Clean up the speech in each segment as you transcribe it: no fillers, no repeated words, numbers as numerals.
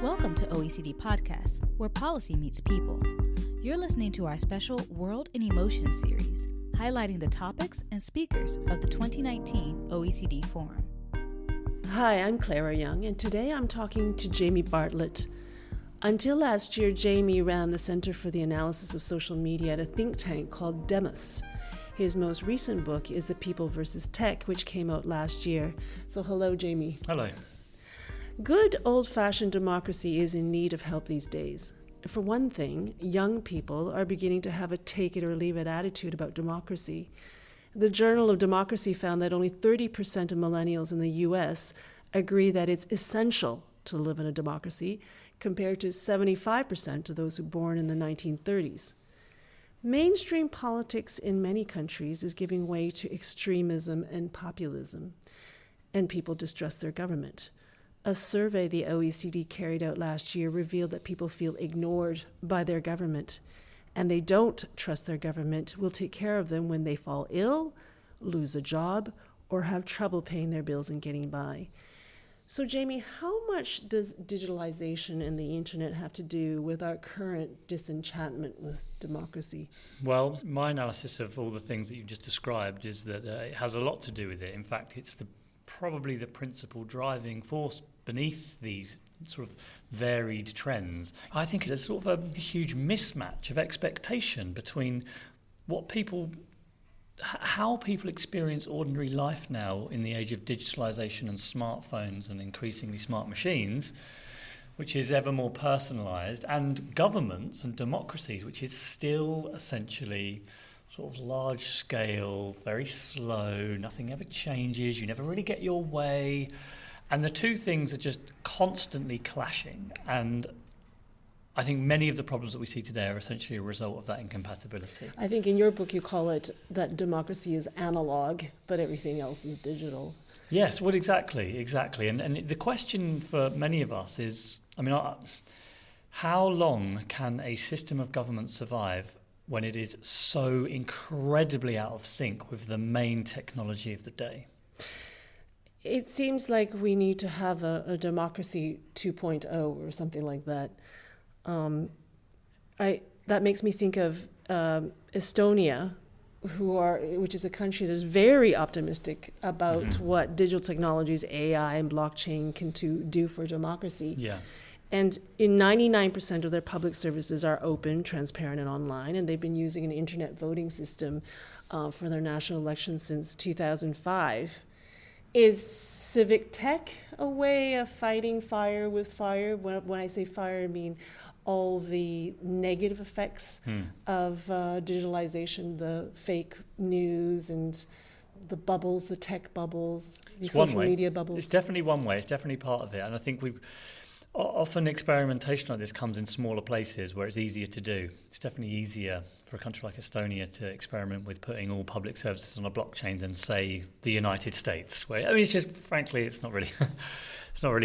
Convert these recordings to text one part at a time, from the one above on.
Welcome to OECD Podcast, where policy meets people. You're listening to our special World in Emotion series, highlighting the topics and speakers of the 2019 OECD Forum. Hi, I'm Clara Young, and today I'm talking to Jamie Bartlett. Until last year, Jamie ran the Center for the Analysis of Social Media at a think tank called Demos. His most recent book is The People versus Tech, which came out last year. So hello, Jamie. Hello. Good old-fashioned democracy is in need of help these days. For one thing, young people are beginning to have a take-it-or-leave-it attitude about democracy. The Journal of Democracy found that only 30% of millennials in the U.S. agree that it's essential to live in a democracy, compared to 75% of those who were born in the 1930s. Mainstream politics in many countries is giving way to extremism and populism, and people distrust their government. A survey the OECD carried out last year revealed that people feel ignored by their government, and they don't trust their government will take care of them when they fall ill, lose a job, or have trouble paying their bills and getting by. So, Jamie, how much does digitalization and the internet have to do with our current disenchantment with democracy? Well, my analysis of all the things that you just described is that it has a lot to do with it. In fact, it's probably the principal driving force beneath these sort of varied trends. I think there's sort of a huge mismatch of expectation between how people experience ordinary life now in the age of digitalization and smartphones and increasingly smart machines, which is ever more personalized, and governments and democracies, which is still essentially sort of large scale, very slow, nothing ever changes, you never really get your way. And the two things are just constantly clashing. And I think many of the problems that we see today are essentially a result of that incompatibility. I think in your book you call it that democracy is analog, but everything else is digital. Yes, well, exactly. And the question for many of us is, how long can a system of government survive when it is so incredibly out of sync with the main technology of the day? It seems like we need to have a democracy 2.0 or something like that. That makes me think of Estonia, which is a country that is very optimistic about what digital technologies, AI and blockchain can do for democracy. Yeah. And in 99% of their public services are open, transparent, and online, and they've been using an internet voting system for their national elections since 2005. Is civic tech a way of fighting fire with fire? When I say fire, I mean all the negative effects of digitalization, the fake news and the bubbles, the tech bubbles, the social media bubbles. It's definitely one way. It's definitely part of it. And I think often experimentation like this comes in smaller places where it's easier to do. It's definitely easier for a country like Estonia to experiment with putting all public services on a blockchain than, say, the United States. Where it's just, frankly, it's not really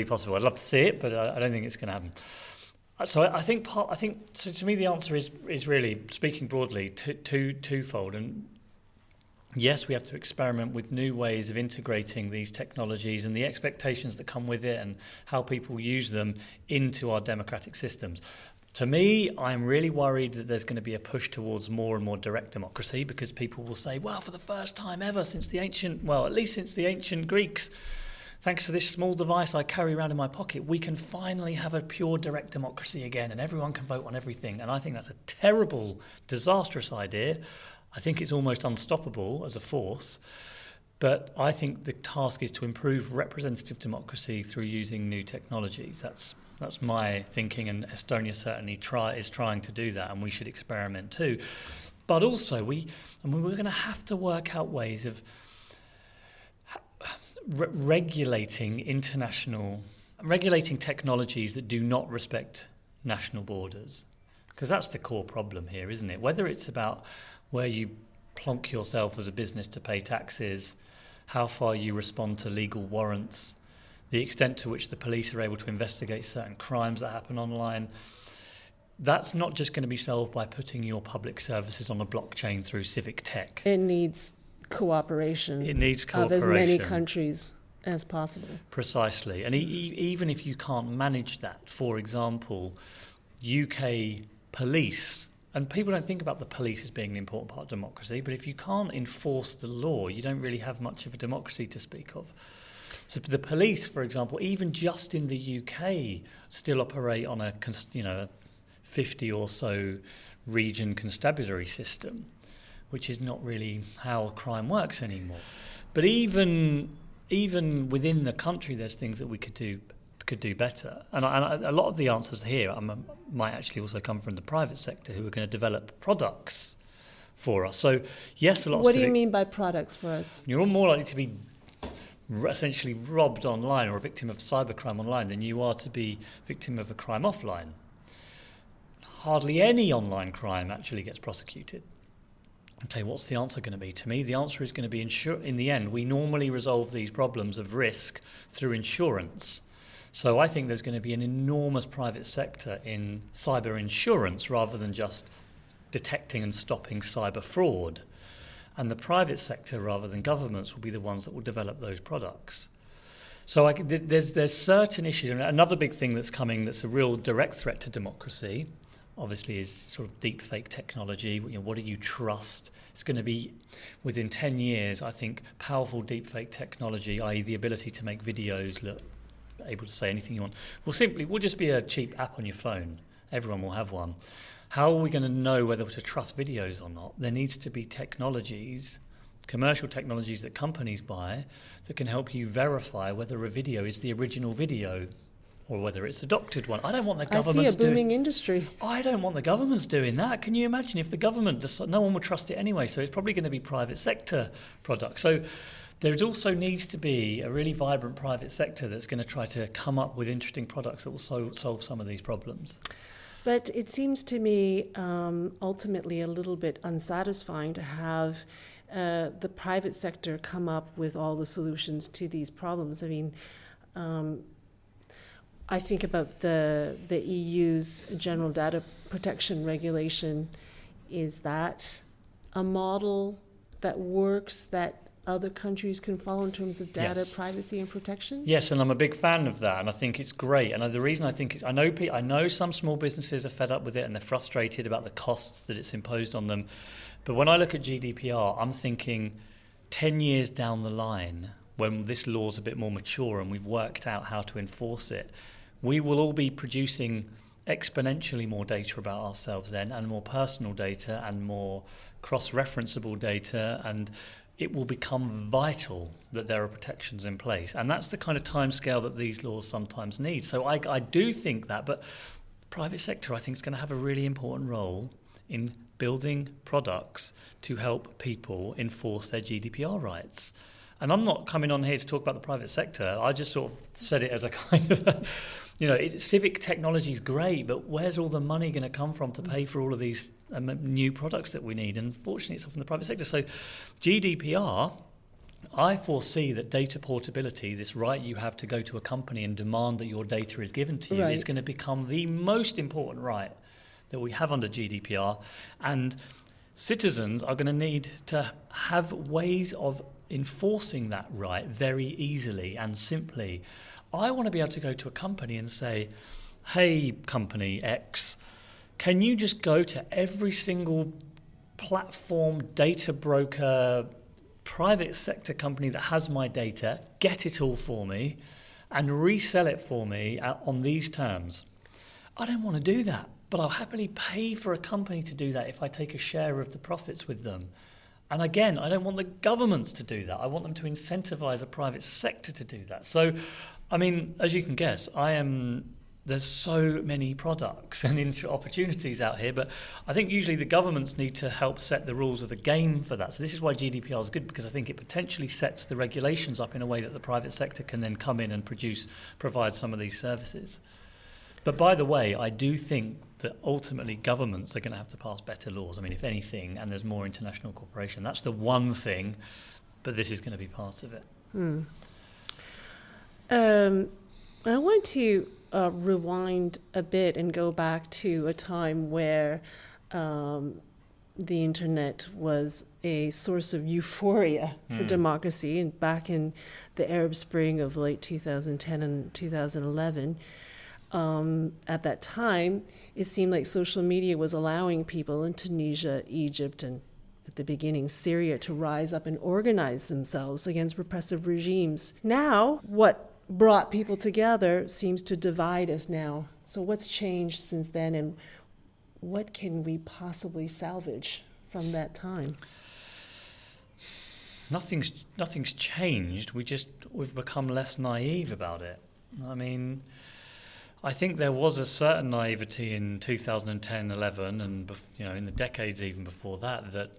possible. I'd love to see it, but I don't think it's going to happen. So I think to me the answer is really, speaking broadly, twofold. And yes, we have to experiment with new ways of integrating these technologies and the expectations that come with it and how people use them into our democratic systems. To me, I'm really worried that there's going to be a push towards more and more direct democracy, because people will say, well, for the first time ever at least since the ancient Greeks, thanks to this small device I carry around in my pocket, we can finally have a pure direct democracy again and everyone can vote on everything. And I think that's a terrible, disastrous idea. I think it's almost unstoppable as a force. But I think the task is to improve representative democracy through using new technologies. That's my thinking, and Estonia certainly is trying to do that, and we should experiment too. But also, we're going to have to work out ways of regulating technologies that do not respect national borders, because that's the core problem here, isn't it? Whether it's about where you plonk yourself as a business to pay taxes, how far you respond to legal warrants, the extent to which the police are able to investigate certain crimes that happen online, that's not just going to be solved by putting your public services on a blockchain through civic tech. It needs cooperation. It needs cooperation of as many countries as possible. Precisely. And even if you can't manage that, for example, UK police, and people don't think about the police as being an important part of democracy, but if you can't enforce the law, you don't really have much of a democracy to speak of. So the police, for example, even just in the UK, still operate on a 50 or so region constabulary system, which is not really how crime works anymore. But even within the country, there's things that we could do better. And a lot of the answers here might actually also come from the private sector, who are going to develop products for us. So yes, a lot. What do you mean by products for us? You're more likely to be essentially robbed online or a victim of cybercrime online than you are to be victim of a crime offline. Hardly any online crime actually gets prosecuted. Okay, what's the answer going to be? To me, the answer is going to be in the end, we normally resolve these problems of risk through insurance. So I think there's going to be an enormous private sector in cyber insurance rather than just detecting and stopping cyber fraud. And the private sector, rather than governments, will be the ones that will develop those products. So there's certain issues. And another big thing that's coming that's a real direct threat to democracy, obviously, is sort of deep fake technology. What do you trust? It's going to be, within 10 years, I think, powerful deep fake technology, i.e. the ability to make videos look able to say anything you want, will just be a cheap app on your phone. Everyone will have one. How are we going to know whether to trust videos or not? There needs to be technologies, commercial technologies that companies buy that can help you verify whether a video is the original video or whether it's a doctored one. I don't want the government. I see a booming industry. I don't want the governments doing that. Can you imagine if the government no one would trust it anyway? So it's probably going to be private sector products. So there also needs to be a really vibrant private sector that's going to try to come up with interesting products that will solve some of these problems. But it seems to me ultimately a little bit unsatisfying to have the private sector come up with all the solutions to these problems. I mean, I think about the EU's General Data Protection Regulation. Is that a model that works, that other countries can follow in terms of data privacy and protection? Yes, and I'm a big fan of that, and I think it's great. And the reason I think I know some small businesses are fed up with it and they're frustrated about the costs that it's imposed on them. But when I look at GDPR, I'm thinking 10 years down the line, when this law's a bit more mature and we've worked out how to enforce it, we will all be producing exponentially more data about ourselves then, and more personal data and more cross-referenceable data, and it will become vital that there are protections in place. And that's the kind of timescale that these laws sometimes need. So I do think that, but the private sector, I think, is going to have a really important role in building products to help people enforce their GDPR rights. And I'm not coming on here to talk about the private sector. I just sort of said it as a kind of, civic technology is great, but where's all the money going to come from to pay for all of these new products that we need? And fortunately, it's often the private sector. So GDPR, I foresee that data portability, this right you have to go to a company and demand that your data is given to you, is going to become the most important right that we have under GDPR. And citizens are going to need to have ways of enforcing that right very easily and simply. I want to be able to go to a company and say, hey, company X, can you just go to every single platform, data broker, private sector company that has my data, get it all for me and resell it for me on these terms? I don't want to do that, but I'll happily pay for a company to do that if I take a share of the profits with them. And again, I don't want the governments to do that. I want them to incentivize a private sector to do that. So, I mean, as you can guess, there's so many products and opportunities out here, but I think usually the governments need to help set the rules of the game for that. So this is why GDPR is good, because I think it potentially sets the regulations up in a way that the private sector can then come in and provide some of these services. But by the way, I do think that ultimately governments are going to have to pass better laws. I mean, if anything, and there's more international cooperation. That's the one thing, but this is going to be part of it. I want to rewind a bit and go back to a time where the internet was a source of euphoria for democracy, and back in the Arab Spring of late 2010 and 2011, at that time, it seemed like social media was allowing people in Tunisia, Egypt, and at the beginning Syria to rise up and organize themselves against repressive regimes. Now, what brought people together seems to divide us now. So what's changed since then, and what can we possibly salvage from that time? Nothing's changed. We've become less naive about it. I mean, I think there was a certain naivety in 2010, 11, and in the decades even before that, that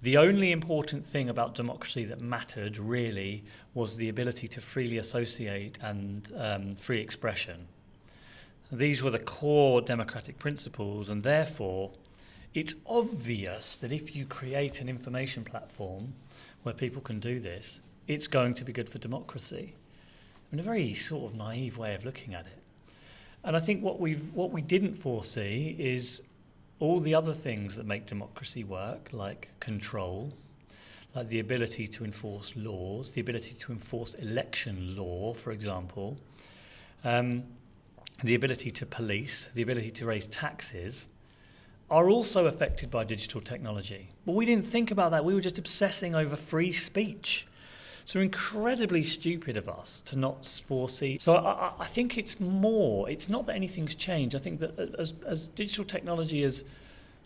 the only important thing about democracy that mattered really was the ability to freely associate and free expression. These were the core democratic principles, and therefore it's obvious that if you create an information platform where people can do this, it's going to be good for democracy. In a very sort of naive way of looking at it. And I think what we didn't foresee is all the other things that make democracy work, like control, like the ability to enforce laws, the ability to enforce election law, for example, the ability to police, the ability to raise taxes, are also affected by digital technology. But we didn't think about that. We were just obsessing over free speech. So incredibly stupid of us to not foresee. So I think it's not that anything's changed. I think that as digital technology has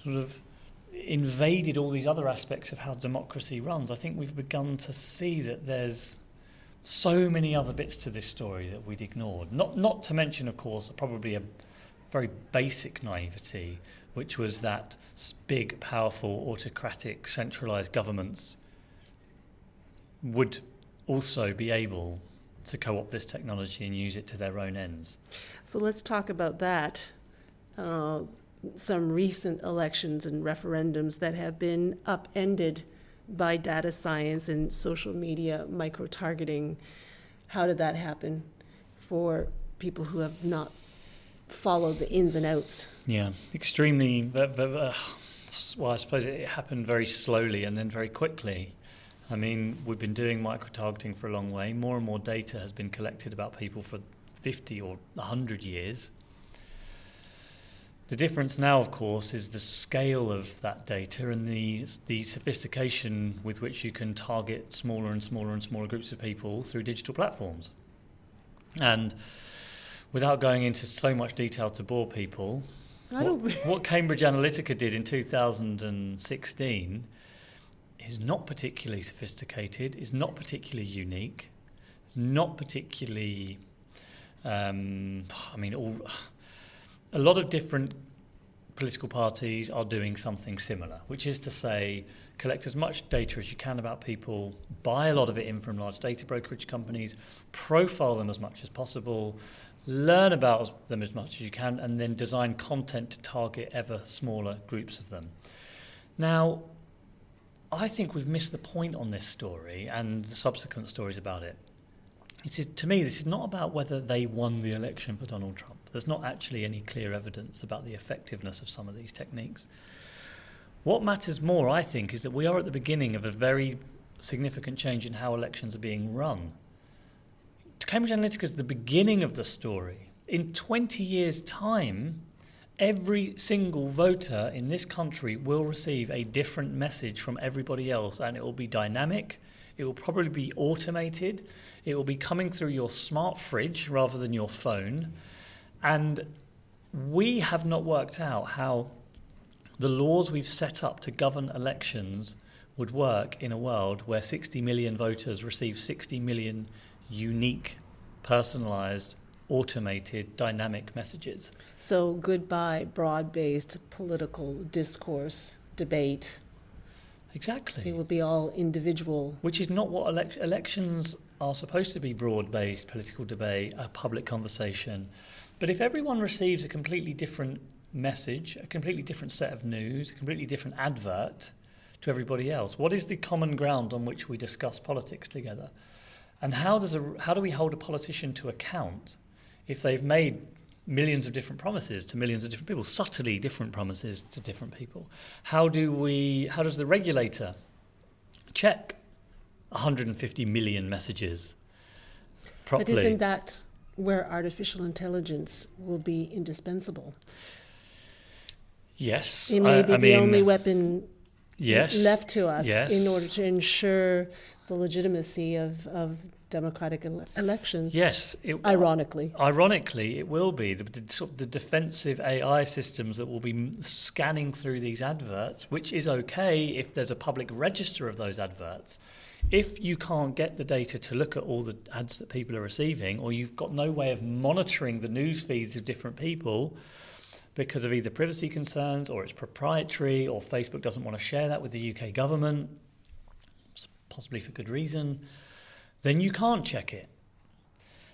sort of invaded all these other aspects of how democracy runs, I think we've begun to see that there's so many other bits to this story that we'd ignored. Not to mention, of course, probably a very basic naivety, which was that big, powerful, autocratic, centralised governments would also be able to co-opt this technology and use it to their own ends. So let's talk about that. Some recent elections and referendums that have been upended by data science and social media micro-targeting. How did that happen for people who have not followed the ins and outs? Yeah, extremely. Well, I suppose it happened very slowly and then very quickly. I mean, we've been doing micro-targeting for a long way. More and more data has been collected about people for 50 or 100 years. The difference now, of course, is the scale of that data and the sophistication with which you can target smaller and smaller and smaller groups of people through digital platforms. And without going into so much detail to bore people, what Cambridge Analytica did in 2016 is not particularly sophisticated, is not particularly unique, is not particularly, a lot of different political parties are doing something similar, which is to say, collect as much data as you can about people, buy a lot of it in from large data brokerage companies, profile them as much as possible, learn about them as much as you can, and then design content to target ever smaller groups of them. Now, I think we've missed the point on this story and the subsequent stories about it. To me, this is not about whether they won the election for Donald Trump. There's not actually any clear evidence about the effectiveness of some of these techniques. What matters more, I think, is that we are at the beginning of a very significant change in how elections are being run. Cambridge Analytica is the beginning of the story. In 20 years' time, every single voter in this country will receive a different message from everybody else, and it will be dynamic. It will probably be automated. It will be coming through your smart fridge rather than your phone. And we have not worked out how the laws we've set up to govern elections would work in a world where 60 million voters receive 60 million unique, personalised, automated, dynamic messages. So goodbye broad-based political discourse, debate. Exactly. It will be all individual. Which is not what elections are supposed to be, broad-based political debate, a public conversation. But if everyone receives a completely different message, a completely different set of news, a completely different advert to everybody else, what is the common ground on which we discuss politics together? And how do we hold a politician to account if they've made millions of different promises to millions of different people, subtly different promises to different people. How does the regulator check 150 million messages properly? But isn't that where artificial intelligence will be indispensable? Yes. It may be the only weapon left to us in order to ensure the legitimacy of democratic elections. Yes. Ironically, it will be. The defensive AI systems that will be scanning through these adverts, which is okay if there's a public register of those adverts. If you can't get the data to look at all the ads that people are receiving, or you've got no way of monitoring the news feeds of different people because of either privacy concerns or it's proprietary, or Facebook doesn't want to share that with the UK government, possibly for good reason, then you can't check it.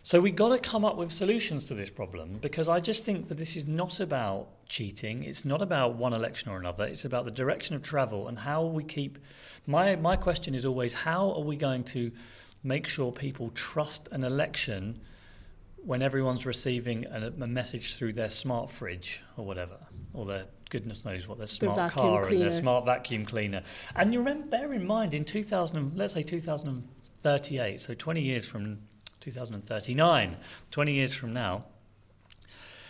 So we've got to come up with solutions to this problem, because I just think that this is not about cheating. It's not about one election or another. It's about the direction of travel and how we keep... My question is always, how are we going to make sure people trust an election when everyone's receiving a message through their smart fridge or whatever, or their goodness knows what, their smart car and their smart vacuum cleaner? And you remember, bear in mind, in 2038, so 20 years from 2039, 20 years from now,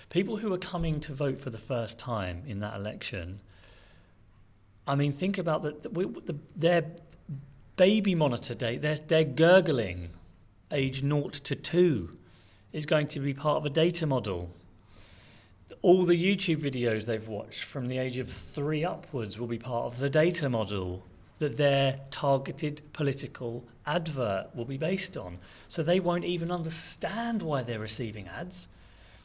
people who are coming to vote for the first time in that election, I mean, think about their baby monitor date, their gurgling, age 0 to 2, is going to be part of a data model. All the YouTube videos they've watched from the age of 3 upwards will be part of the data model that their targeted political advert will be based on. So they won't even understand why they're receiving ads,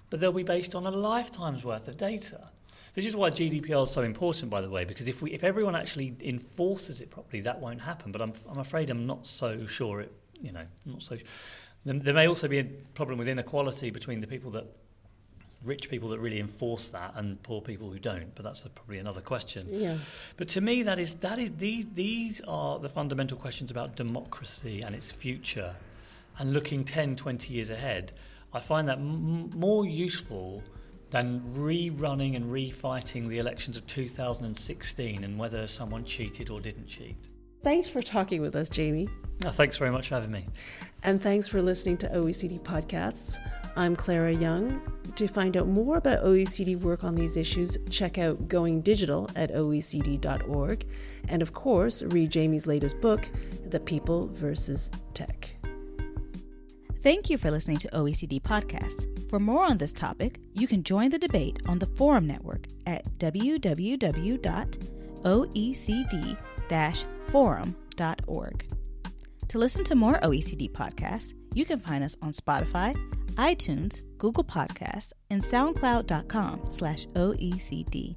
but they'll be based on a lifetime's worth of data. This is why GDPR is so important, by the way, because if everyone actually enforces it properly, that won't happen. But I'm afraid I'm not so sure it. Not so. There may also be a problem with inequality between the rich people that really enforce that and poor people who don't. But that's probably another question. Yeah. But to me, these are the fundamental questions about democracy and its future, and looking 10, 20 years ahead. I find that more useful than rerunning and refighting the elections of 2016 and whether someone cheated or didn't cheat. Thanks for talking with us, Jamie. Thanks very much for having me. And thanks for listening to OECD Podcasts. I'm Clara Young. To find out more about OECD work on these issues, check out Going Digital at oecd.org. And of course, read Jamie's latest book, The People versus Tech. Thank you for listening to OECD Podcasts. For more on this topic, you can join the debate on the Forum Network at www.oecd-forum.org. To listen to more OECD podcasts, you can find us on Spotify, iTunes, Google Podcasts, and SoundCloud.com/OECD.